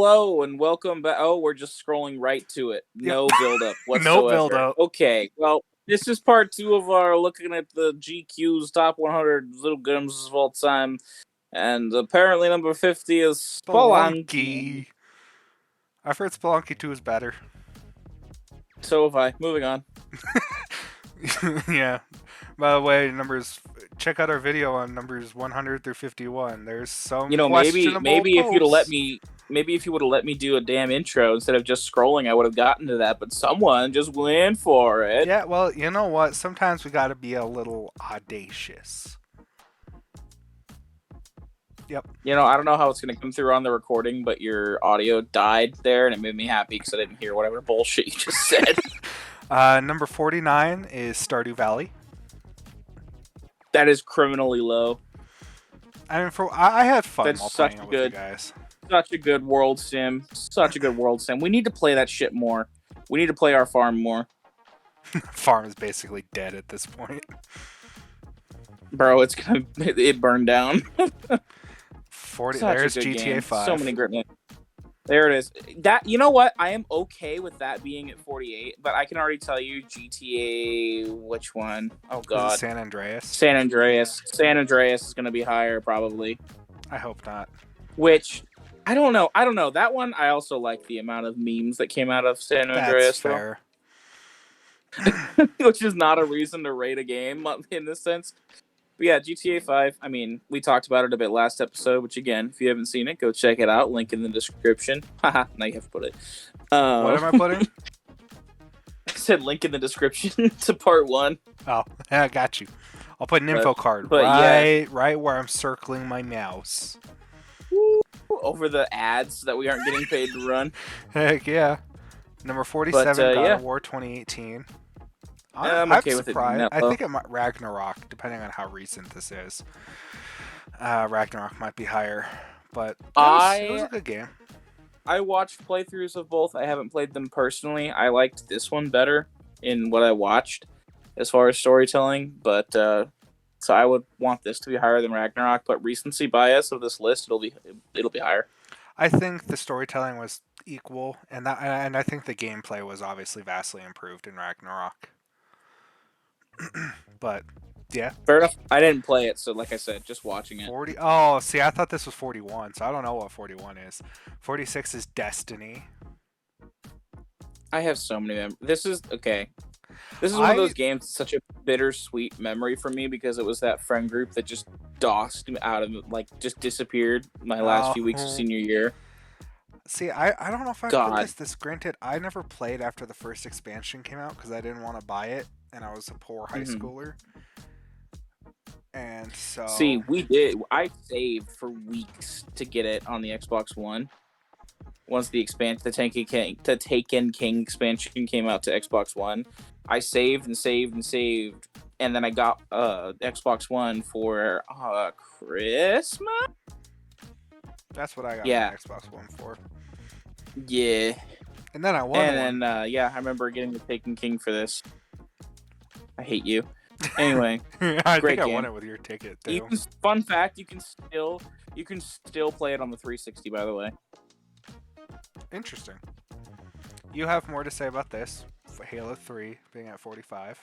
hello, and welcome back. Oh, we're just scrolling right to it. Yep. No build-up No whatsoever. build-up. Okay, well, this is part 2 of our looking at the GQ's top 100 little games of all time. And apparently number 50 is Spelunky. I've heard Spelunky 2 is better. So have I. Moving on. Yeah. By the way, check out our video on numbers 100 through 51. There's some questionable maybe if you would have let me do a damn intro instead of just scrolling, I would have gotten to that, but someone just went for it. Yeah, well, you know what? Sometimes we got to be a little audacious. Yep. I don't know how it's going to come through on the recording, but your audio died there, and it made me happy because I didn't hear whatever bullshit you just said. Number 49 is Stardew Valley. That is criminally low. I mean, I had fun That's while playing it with you guys. Such a good world sim. We need to play that shit more. We need to play our farm more. Farm is basically dead at this point. Bro, it burned down. 40. There's GTA game. 5. So many great names. There it is. That, you know what? I am okay with that being at 48, but I can already tell you GTA. Which one? Oh god. San Andreas. San Andreas is going to be higher probably. I hope not. Which I don't know. That one I also like the amount of memes that came out of San Andreas. That's fair. Which is not a reason to rate a game in this sense. But yeah, GTA 5, I mean, we talked about it a bit last episode, which again, if you haven't seen it, go check it out. Link in the description. Haha, now you have to put it. What am I putting? I said link in the description to part 1. Oh, yeah, I got you. I'll put an info card right where I'm circling my mouse. Over the ads that we aren't getting paid to run. Heck yeah. Number 47, God of War 2018. I'm okay with it. I think it might Ragnarok, depending on how recent this is. Ragnarok might be higher, but it was a good game. I watched playthroughs of both. I haven't played them personally. I liked this one better in what I watched as far as storytelling, but so I would want this to be higher than Ragnarok. But recency bias of this list, it'll be higher. I think the storytelling was equal, and I think the gameplay was obviously vastly improved in Ragnarok. But yeah, fair enough. I didn't play it, so like I said, just watching it. 40. Oh, see, I thought this was 41, so I don't know what 41 is. 46 is Destiny. I have so many This is okay. This is one of those games. Such a bittersweet memory for me because it was that friend group that just dossed me out of just disappeared my last few weeks of senior year. See, I don't know if I put this. Granted, I never played after the first expansion came out because I didn't want to buy it, and I was a poor high schooler. And so... See, we did. I saved for weeks to get it on the Xbox One. Once the Taken King expansion came out to Xbox One, I saved, and then I got Xbox One for Christmas? That's what I got my Xbox One for. Yeah. And then I won. And then, I remember getting the Taken King for this. I hate you. Anyway, I great think I game. won it with your ticket, too. Fun fact, you can still play it on the 360, by the way. Interesting. You have more to say about this. Halo 3 being at 45.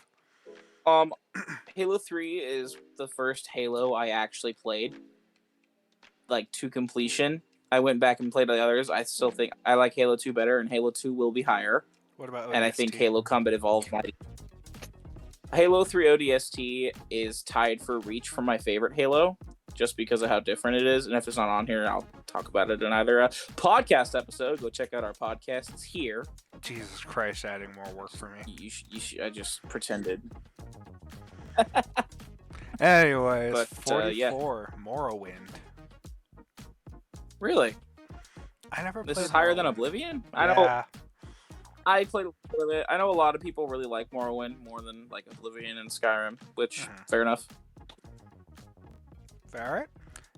Halo 3 is the first Halo I actually played, to completion. I went back and played the others. I still think I like Halo 2 better, and Halo 2 will be higher. What about ODST? And I think Halo Combat Evolved might. Halo 3 ODST is tied for reach for my favorite Halo, just because of how different it is. And if it's not on here, I'll talk about it in either a podcast episode. Go check out our podcast. It's here. Jesus Christ, adding more work for me. I just pretended. Anyways, 44, Morrowind. Really? I never played This is higher than Oblivion? Yeah. I played a little bit. I know a lot of people really like Morrowind more than Oblivion and Skyrim, which fair enough. Alright.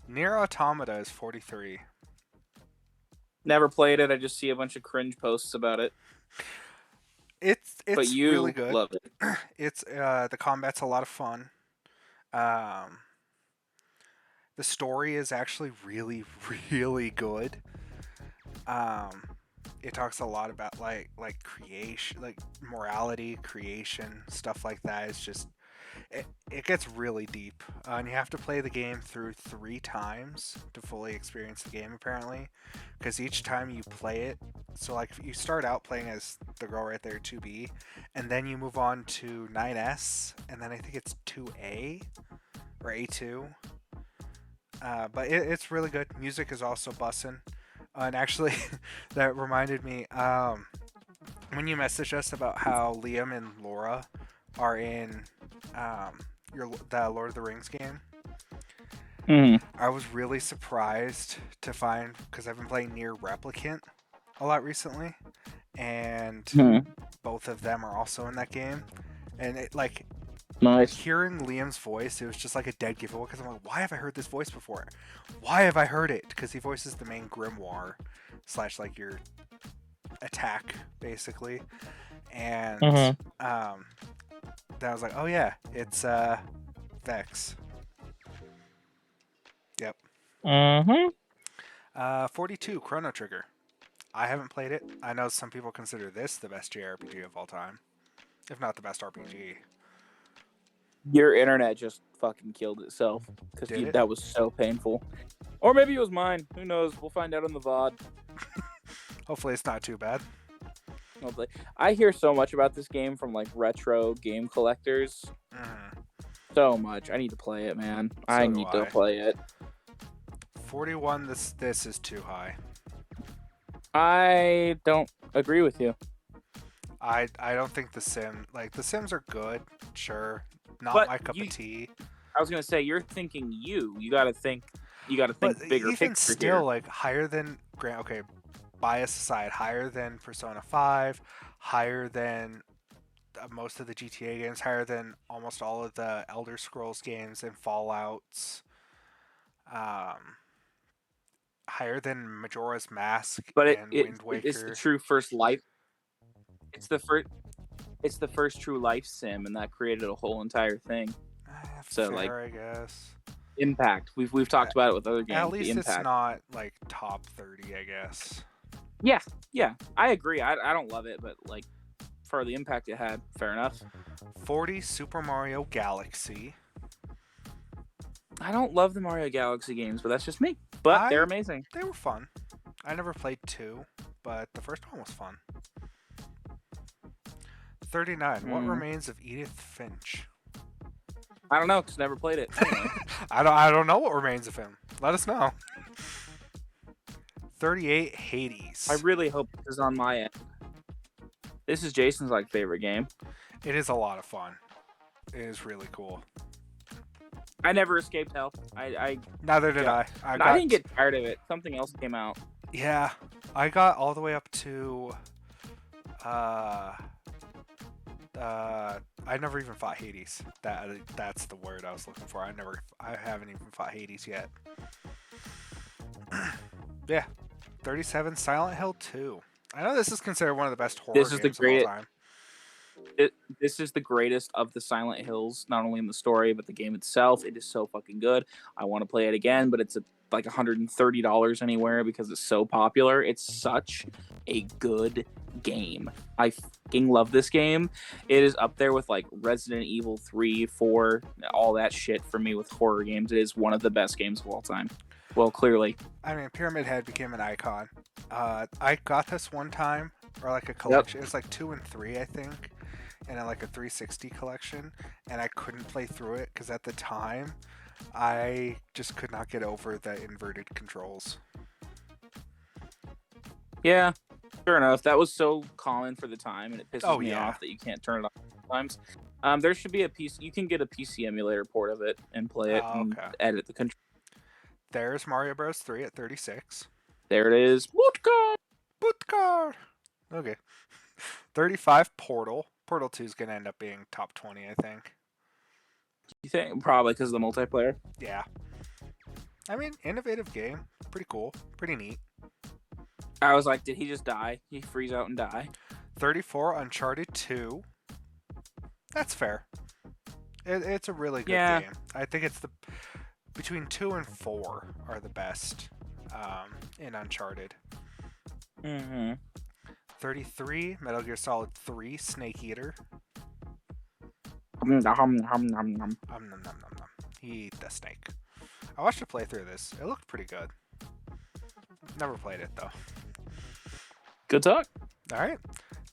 Nier Automata is 43. Never played it. I just see a bunch of cringe posts about it. It's but you really good. Love it. It's the combat's a lot of fun. The story is actually really, really good. It talks a lot about like creation, like morality, creation, stuff like that. It's just it gets really deep, and you have to play the game through 3 times to fully experience the game, apparently, because each time you play it, so like you start out playing as the girl right there, 2B, and then you move on to 9S, and then I think it's 2A or A2. But it's really good. Music is also bussin'. And actually, that reminded me, when you messaged us about how Liam and Laura are in the Lord of the Rings game, I was really surprised to find, because I've been playing Nier Replicant a lot recently, and both of them are also in that game, and it like. Nice. Hearing Liam's voice, it was just like a dead giveaway, because I'm like, why have I heard this voice before? Why have I heard it? Because he voices the main Grimoire / like your attack, basically. And then I was like, oh yeah, it's Vex. Yep. 42, Chrono Trigger. I haven't played it. I know some people consider this the best JRPG of all time, if not the best RPG. Your internet just fucking killed itself because that was so painful. Or maybe it was mine. Who knows? We'll find out on the VOD. Hopefully it's not too bad. Hopefully. I hear so much about this game from like retro game collectors. So much. I need to play it, man. I need to play it. 41, this is too high. I don't agree with you. I don't think the Sims are good, sure. Not my cup of tea. I was gonna say, you're thinking you gotta think bigger picture even still, here. Like higher than bias aside, higher than Persona 5, higher than most of the GTA games, higher than almost all of the Elder Scrolls games and Fallouts, higher than Majora's Mask and Wind Waker. It's the true first life. It's the first true life sim, and that created a whole entire thing. So fair, I guess. Impact. We've talked about it with other games. At least it's not like top 30, I guess. Yeah. I agree. I don't love it, but like for the impact it had, fair enough. 40, Super Mario Galaxy. I don't love the Mario Galaxy games, but that's just me. But they're amazing. They were fun. I never played 2, but the first one was fun. 39. What remains of Edith Finch? I don't know, because I never played it. I don't know what remains of him. Let us know. 38, Hades. I really hope this is on my end. This is Jason's favorite game. It is a lot of fun. It is really cool. I never escaped hell. Neither did I. I didn't get tired of it. Something else came out. Yeah, I got all the way up to I never even fought Hades. That's the word I was looking for. I haven't even fought Hades yet. Yeah. 37, Silent Hill 2. I know this is considered one of the best horror games of all time. This is the greatest of the Silent Hills, not only in the story, but the game itself. It is so fucking good. I want to play it again, but it's like $130 anywhere because it's so popular. It's such a good game. I fucking love this game. It is up there with like Resident Evil 3, 4, all that shit for me with horror games. It is one of the best games of all time. Well, clearly. I mean, Pyramid Head became an icon. I got this one time, or like a collection. It was like 2 and 3, I think, and then like a 360 collection, and I couldn't play through it because at the time, I just could not get over the inverted controls. Yeah, fair enough. That was so common for the time, and it pisses me off that you can't turn it off sometimes. There should be a PC. You can get a PC emulator port of it and play it and edit the control. There's Mario Bros. 3 at 36. There it is. Bootcar. Okay. 35, Portal. Portal 2 is going to end up being top 20, I think. You think? Probably because of the multiplayer? Yeah. I mean, innovative game. Pretty cool. Pretty neat. I was like, did he just die? He freeze out and die? 34, Uncharted 2. That's fair. It's a really good game. I think it's between 2 and 4 are the best in Uncharted. Mm-hmm. 33, Metal Gear Solid 3, Snake Eater. He ate the snake. I watched a playthrough of this. It looked pretty good. Never played it, though. Good talk. Alright.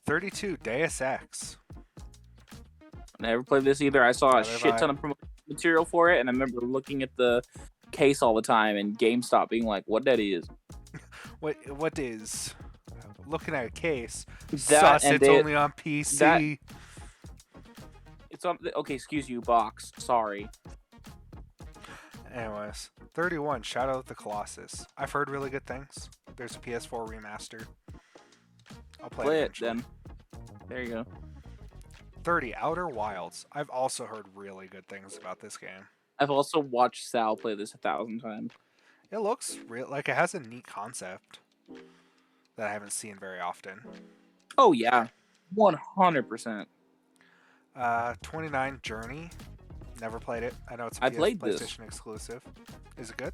32, Deus Ex. Never played this either. I saw a shit ton of promotional material for it, and I remember looking at the case all the time, and GameStop being like, "What that is?" What is? Looking at a case. That it's only on PC. It's on. Okay, excuse you, box. Sorry. Anyways, 31, Shadow of the Colossus. I've heard really good things. There's a PS4 remaster. I'll play it then. There you go. 30, Outer Wilds. I've also heard really good things about this game. I've also watched Sal play this 1,000 times. It looks like it has a neat concept that I haven't seen very often. Oh yeah, 100%. 29, Journey. Never played it. I know it's a PlayStation exclusive. Is it good?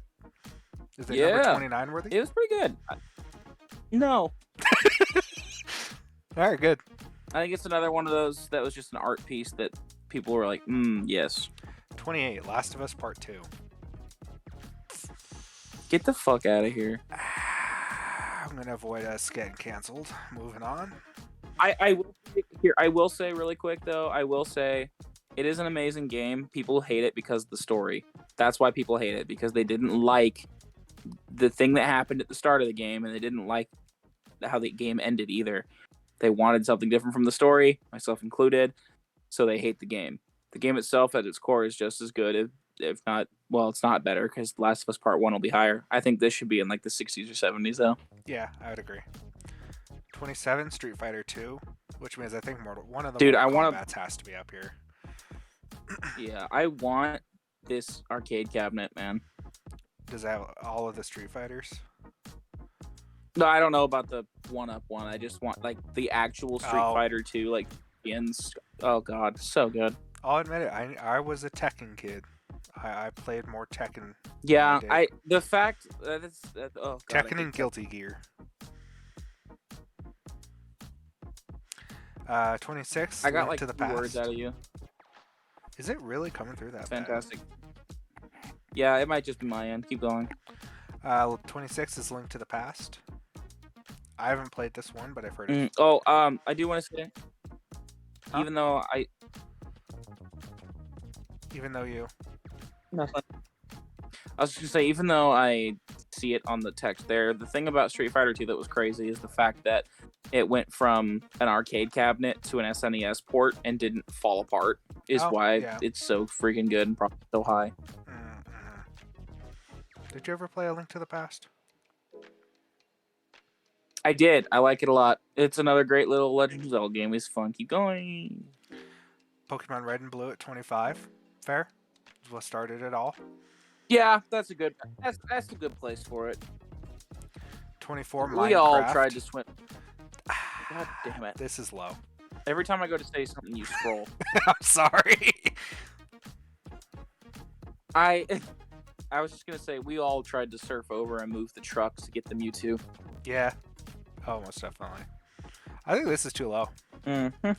Is it number 29 worthy? It was pretty good. No. All right, good. I think it's another one of those that was just an art piece that people were like, yes. 28, Last of Us Part 2. Get the fuck out of here. I'm going to avoid us getting canceled. Moving on. I will say really quick, though, it is an amazing game. People hate it because of the story. That's why people hate it, because they didn't like the thing that happened at the start of the game, and they didn't like how the game ended either. They wanted something different from the story, myself included, so they hate the game. The game itself at its core is just as good, if not, well, it's not better, because Last of Us Part 1 will be higher. I think this should be in like the 60s or 70s, though. Yeah, I would agree. 27, Street Fighter 2, which means I think one of the Mortal Kombats has to be up here. Yeah, I want this arcade cabinet, man. Does it have all of the Street Fighters? No, I don't know about the 1-up one. I just want like the actual Street Fighter 2, like skins. Oh god, so good. I'll admit it. I was a Tekken kid. I played more Tekken. Yeah, the fact that it's Tekken and Guilty Gear. 26. I got like to the 2 past. words out of you. Is it really coming through that? Fantastic. Yeah, it might just be my end. Keep going. 26 is Link to the Past. I haven't played this one, but I've heard it. I do want to say, even though you. Nothing. I was just gonna say, even though I see it on the text there, the thing about Street Fighter 2 that was crazy is the fact that it went from an arcade cabinet to an SNES port and didn't fall apart. It's so freaking good and probably so high. Mm-hmm. Did you ever play A Link to the Past? I did. I like it a lot. It's another great little Legend of Zelda game. It's fun. Keep going. Pokemon Red and Blue at 25. Fair? Is what started it all. Yeah, that's a good place for it. 24, Minecraft. We all tried to swim. God damn it. This is low. Every time I go to say something, you scroll. I'm sorry. I was just going to say, we all tried to surf over and move the trucks to get the Mewtwo. Yeah. Oh, most definitely. I think this is too low. Mm-hmm.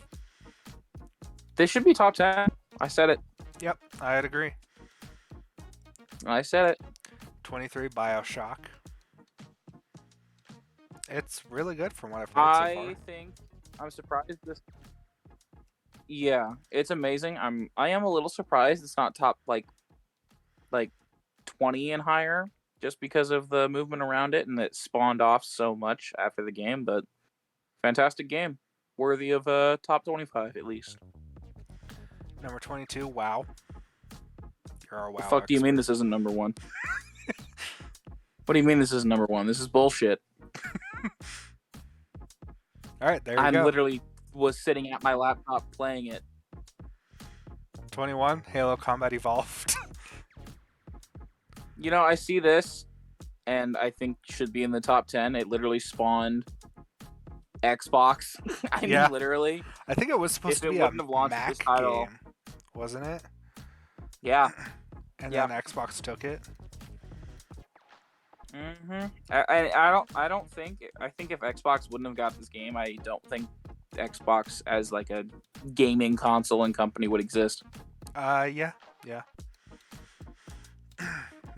This should be top 10. I said it. Yep, I'd agree. I said it. 23, BioShock. It's really good from what I've heard so far. I think I'm surprised this. Yeah, it's amazing. I am a little surprised it's not top like 20 and higher, just because of the movement around it and it spawned off so much after the game. But fantastic game, worthy of top 25 at least. Number 22, WoW. You're our WoW. The fuck do you mean this isn't number 1? What do you mean this isn't number 1? This is bullshit. All right, there you go. I literally was sitting at my laptop playing it. 21, Halo Combat Evolved. You know, I see this, and I think should be in the top 10. It literally spawned Xbox. I mean, literally. I think it was supposed to be a Mac game, wasn't it? Yeah. And then Xbox took it. I don't think. I think if Xbox wouldn't have got this game, I don't think Xbox as like a gaming console and company would exist. Yeah.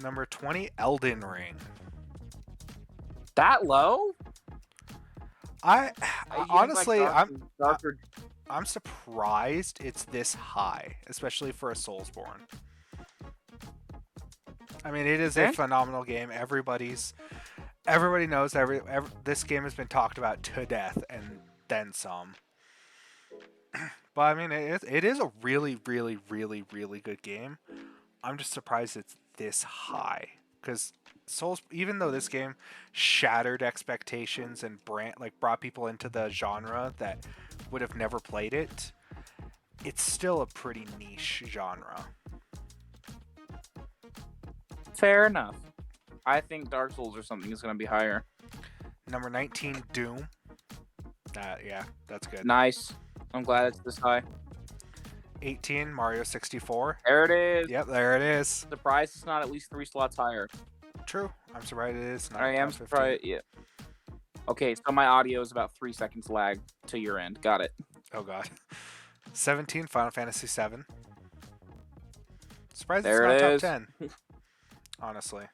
Number 20, Elden Ring. That low? I honestly, like I'm surprised it's this high, especially for a Soulsborne. I mean, it is a phenomenal game. Everybody knows this game has been talked about to death and then some. But I mean, it is a really, really, really, really good game. I'm just surprised it's this high because even though this game shattered expectations and brought people into the genre that would have never played it, it's still a pretty niche genre. Fair enough. I think Dark Souls or something is going to be higher. Number 19, Doom. Yeah, that's good. Nice. I'm glad it's this high. 18, Mario 64. There it is. Yep, there it is. Surprised it's not at least 3 slots higher. True. I'm surprised it is. I am surprised. Yeah. Okay, so my audio is about 3 seconds lag to your end. Got it. Oh, God. 17, Final Fantasy 7. Surprised there it's not it top 10. Honestly.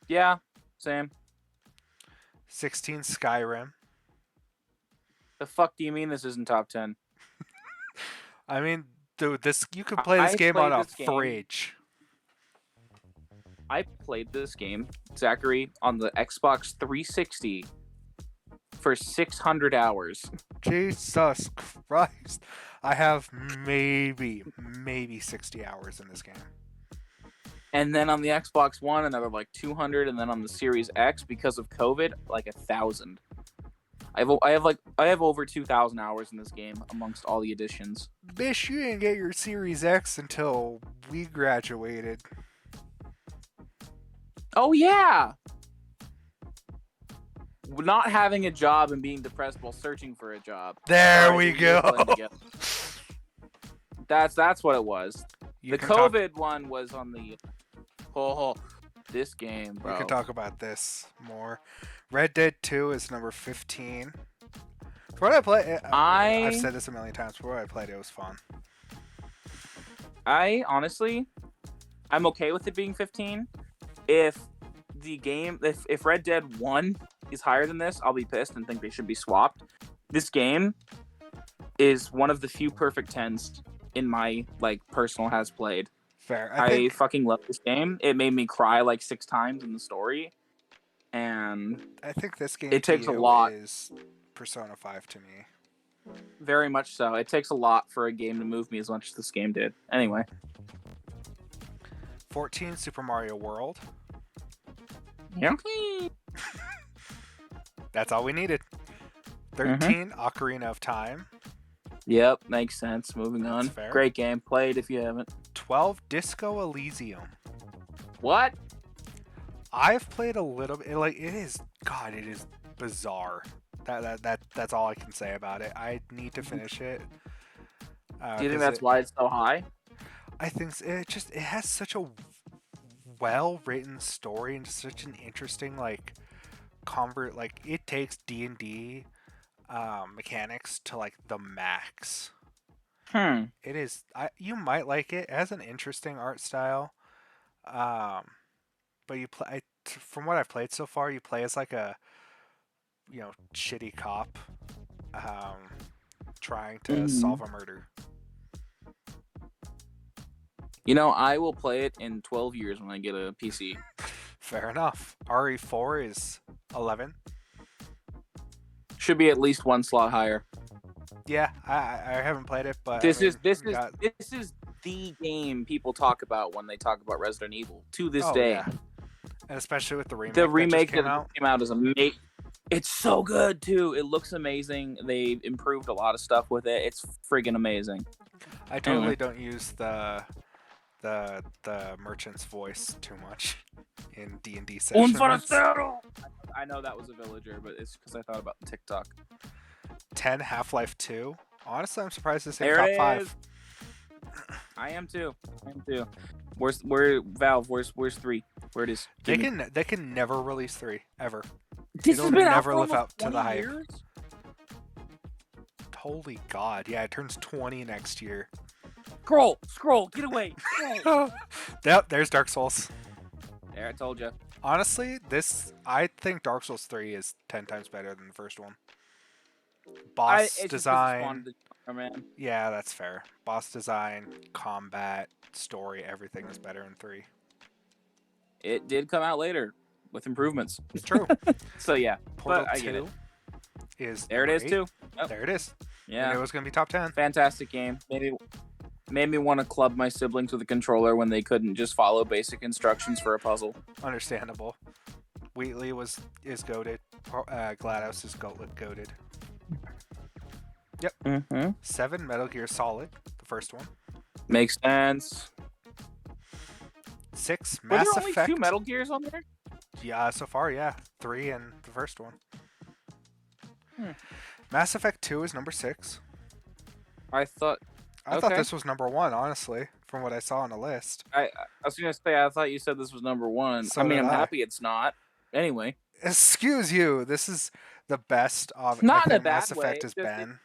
Yeah, same. 16, Skyrim. The fuck do you mean this isn't top 10? I mean, dude, you can play this game on a fridge. I played this game, Zachary, on the Xbox 360 for 600 hours. Jesus Christ. I have maybe 60 hours in this game. And then on the Xbox One, another like 200, and then on the Series X, because of COVID, like 1,000. I have over 2,000 hours in this game amongst all the editions. Bish, you didn't get your Series X until we graduated. Oh yeah. Not having a job and being depressed while searching for a job. There we go. That's what it was. The COVID one was on the this game, bro. We can talk about this more. Red Dead 2 is number 15. For what I played, I've said this a million times. For what I played, it was fun. I'm okay with it being 15. If Red Dead 1 is higher than this, I'll be pissed and think they should be swapped. This game is one of the few perfect 10s in my personal has played. Fair. I fucking love this game. It made me cry 6 times in the story. And I think this game takes a lot. Is Persona 5 to me. Very much so. It takes a lot for a game to move me as much as this game did. Anyway. 14, Super Mario World. Yeah. That's all we needed. 13, Ocarina of Time. Yep, makes sense. Moving on. Fair. Great game. Play it if you haven't. 12, Disco Elysium. What? I've played a little bit. It is bizarre. That's all I can say about it. I need to finish it. Do you think that's why it's so high? I think it has such a well-written story and just such an interesting it takes D&D mechanics to the max. It is. You might like it. It has an interesting art style. But you play. From what I've played so far, you play as a shitty cop, trying to solve a murder. I will play it in 12 years when I get a PC. Fair enough. RE4 is 11. Should be at least 1 slot higher. Yeah, I haven't played it, but this is the game people talk about when they talk about Resident Evil to this day. Yeah. And especially with the remake. The remake that came out is amazing. It's so good too. It looks amazing. They improved a lot of stuff with it. It's friggin' amazing. I totally don't use the merchant's voice too much in D&D sessions. I know that was a villager, but it's because I thought about TikTok. 10, Half-Life 2. Honestly, I'm surprised this ain't top 5. I am too. Where's Valve? Where's 3? Where it is. They can never release 3 ever. This has been never out live for up to the hype. Years? Holy God! Yeah, it turns 20 next year. Scroll, get away. Scroll. Yep, there's Dark Souls. There, I told you. Honestly, I think Dark Souls 3 is 10 times better than the first one. Boss design. Man. Yeah, that's fair. Boss design, combat, story, everything is better in 3. It did come out later with improvements. It's true. So yeah, Portal but I 2 get it. is there. It is too. Yep. There it is. Yeah, and it was gonna be top 10. Fantastic game. Made me want to club my siblings with a controller when they couldn't just follow basic instructions for a puzzle. Understandable. Wheatley is goated. GLaDOS is goated. Yep. Mm-hmm. 7 Metal Gear Solid, the first one. Makes sense. 6 Were Mass there only Effect. 2 Metal Gears on there? Yeah, so far, yeah. 3 and the first one. Mass Effect 2 is number 6. I thought this was number 1, honestly, from what I saw on the list. I was gonna say I thought you said this was number 1. So I'm happy it's not. Anyway. Excuse you. This is the best of not in a bad Mass way. Effect has been.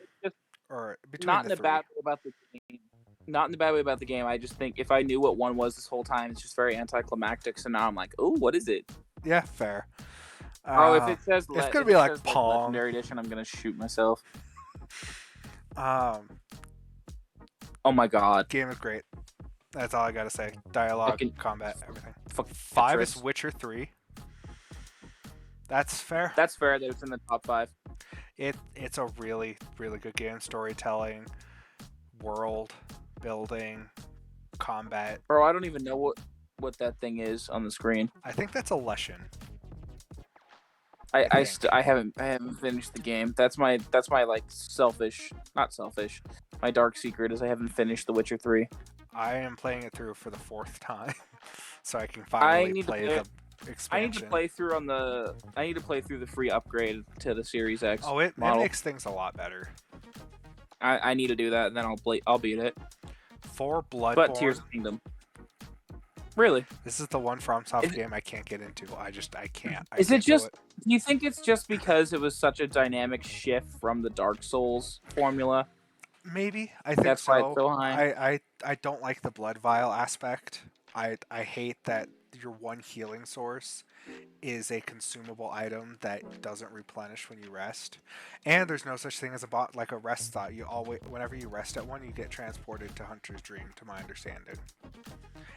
Or between not the in a bad way about the game. Not in a bad way about the game. I just think if I knew what 1 was this whole time, it's just very anticlimactic. So now I'm like, oh, what is it? Yeah, fair. If it says it's gonna be like Pong Legendary Edition, I'm gonna shoot myself. Oh my God, game is great. That's all I gotta say. Dialogue, combat, everything. 5 is Witcher 3. That's fair. That's fair. That it's in the top 5. It's a really, really good game. Storytelling, world building, combat. Bro, I don't even know what that thing is on the screen. I think that's a Lushen. I haven't finished the game. That's my like not selfish. My dark secret is I haven't finished The Witcher 3. I am playing it through for the 4th time, so I can finally play the expansion. I need to play through the free upgrade to the Series X. Oh, it makes things a lot better. I need to do that, and then I'll beat it. For Bloodborne. But Tears of the Kingdom. Really? This is the one FromSoft game I can't get into. I can't. Do you think it's just because it was such a dynamic shift from the Dark Souls formula? Maybe. I think that's so. Why it's so high. I don't like the blood vial aspect. I hate that your one healing source is a consumable item that doesn't replenish when you rest, and there's no such thing as a rest thought. You always, whenever you rest at one, you get transported to Hunter's Dream, to my understanding.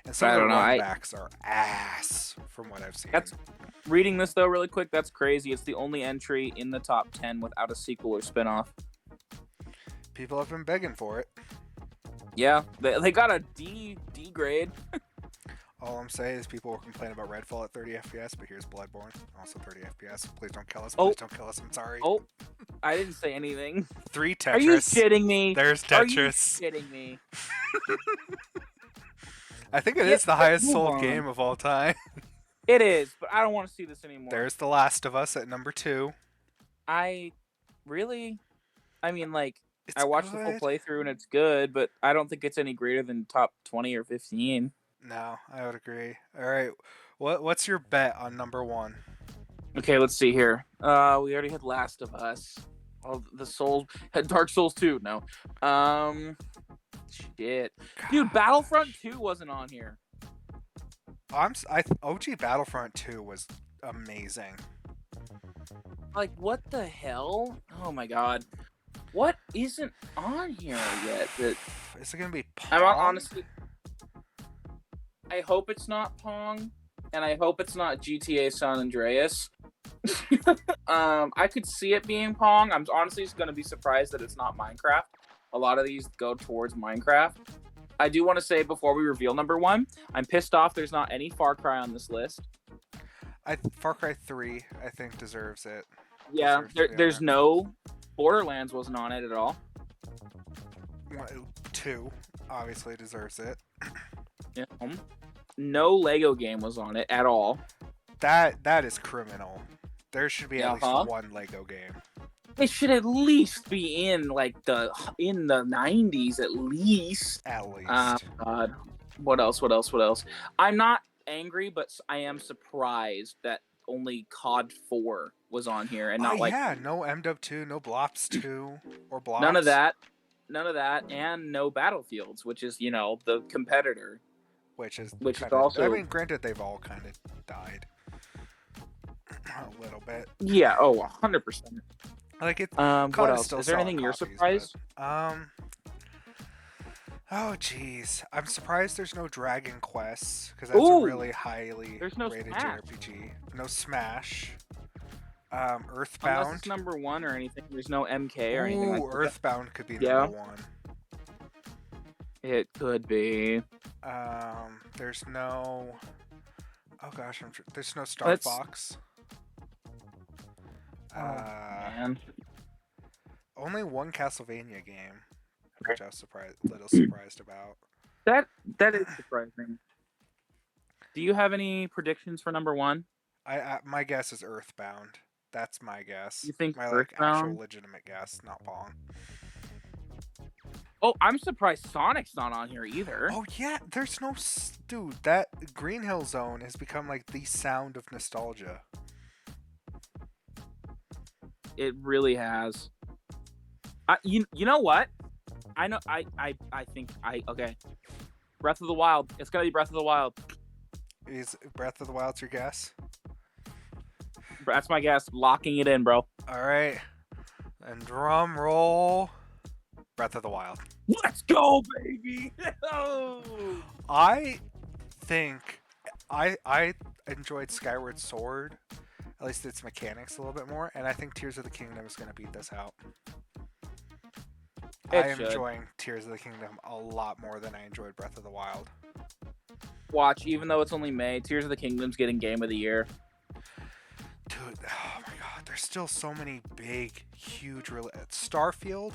And some of the run backs are ass from what I've seen. Reading this though really quick, that's crazy. It's the only entry in the top 10 without a sequel or spinoff. People have been begging for it. Yeah, they got a D grade. All I'm saying is people were complaining about Redfall at 30 FPS, but here's Bloodborne, also 30 FPS. Please don't kill us. Please don't kill us. I'm sorry. Oh, I didn't say anything. 3 Tetris. Are you shitting me? There's Tetris. Are you shitting me? I think it is the highest sold game of all time. It is, but I don't want to see this anymore. There's The Last of Us at number 2. I watched the full playthrough and it's good, but I don't think it's any greater than top 20 or 15. No, I would agree. All right, what's your bet on number 1? Okay, let's see here. We already had Last of Us. Oh, the Souls had Dark Souls 2. No, shit, dude. Battlefront 2 wasn't on here. OG Battlefront 2 was amazing. Like, what the hell? Oh my god. What isn't on here yet? Is it gonna be Pong? Honestly, I hope it's not Pong, and I hope it's not GTA San Andreas. I could see it being Pong. I'm honestly just gonna be surprised that it's not Minecraft. A lot of these go towards Minecraft. I do want to say before we reveal number 1, I'm pissed off there's not any Far Cry on this list. Far Cry 3, I think, deserves it. Yeah, there's no... Borderlands wasn't on it at all. 2 obviously deserves it. Yeah. No Lego game was on it at all. That is criminal. There should be at least one Lego game. It should at least be in the 90s at least. At least. God. What else? I'm not angry, but I am surprised that only COD 4 was on here and not no MW 2, no Blops 2 or Blops. None of that, and no Battlefields, which is the competitor. Which is also. I mean, granted, they've all kind of died a little bit. Yeah. 100%. Like it. What else? Is there anything you're surprised? Oh geez, I'm surprised there's no Dragon Quest because that's a really highly rated JRPG. No Smash. Earthbound. Unless it's number 1 or anything. There's no MK or anything like that. Earthbound could be number 1. It could be. There's no. Oh gosh, there's no Star Fox. Man. Only one Castlevania game, which I was a little surprised about. That is surprising. Do you have any predictions for number 1? My guess is Earthbound. That's my guess. You think my Earthbound? Actual legitimate guess, not Pong. Oh, I'm surprised Sonic's not on here either. Oh yeah, there's no dude. That Green Hill Zone has become like the sound of nostalgia. It really has. You know what? I know. I think okay. Breath of the Wild. It's gotta be Breath of the Wild. Is Breath of the Wild's your guess? That's my guess. Locking it in, bro. All right. And drum roll. Breath of the Wild. Let's go, baby! I think I enjoyed Skyward Sword, at least its mechanics a little bit more, and I think Tears of the Kingdom is going to beat this out. I am enjoying Tears of the Kingdom a lot more than I enjoyed Breath of the Wild. Watch, even though it's only May, Tears of the Kingdom's getting Game of the Year. Dude, oh my god, there's still so many big, huge... Starfield,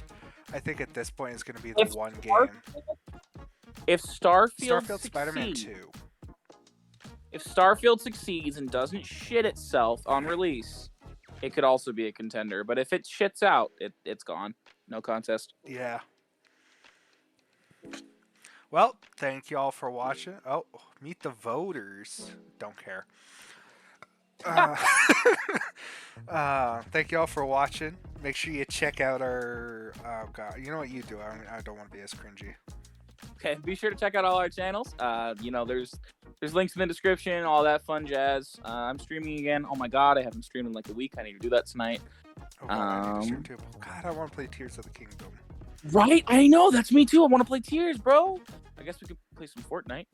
I think at this point is going to be the one game. If Starfield succeeds, Spider-Man 2. If Starfield succeeds and doesn't shit itself on release, it could also be a contender. But if it shits out, it's gone. No contest. Yeah. Well, thank you all for watching. Oh, meet the voters. Don't care. Thank you all for watching. Make sure you check out our... Oh, God. You know what you do. I don't want to be as cringy. Okay, be sure to check out all our channels. There's links in the description, all that fun jazz. I'm streaming again. Oh, my God. I haven't streamed in like a week. I need to do that tonight. Oh, God, I need to stream too. God, I want to play Tears of the Kingdom. Right? I know. That's me, too. I want to play Tears, bro. I guess we could play some Fortnite.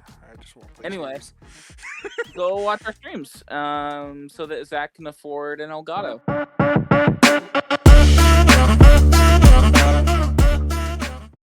I just won't play Tears. Go watch our streams so that Zach can afford an Elgato.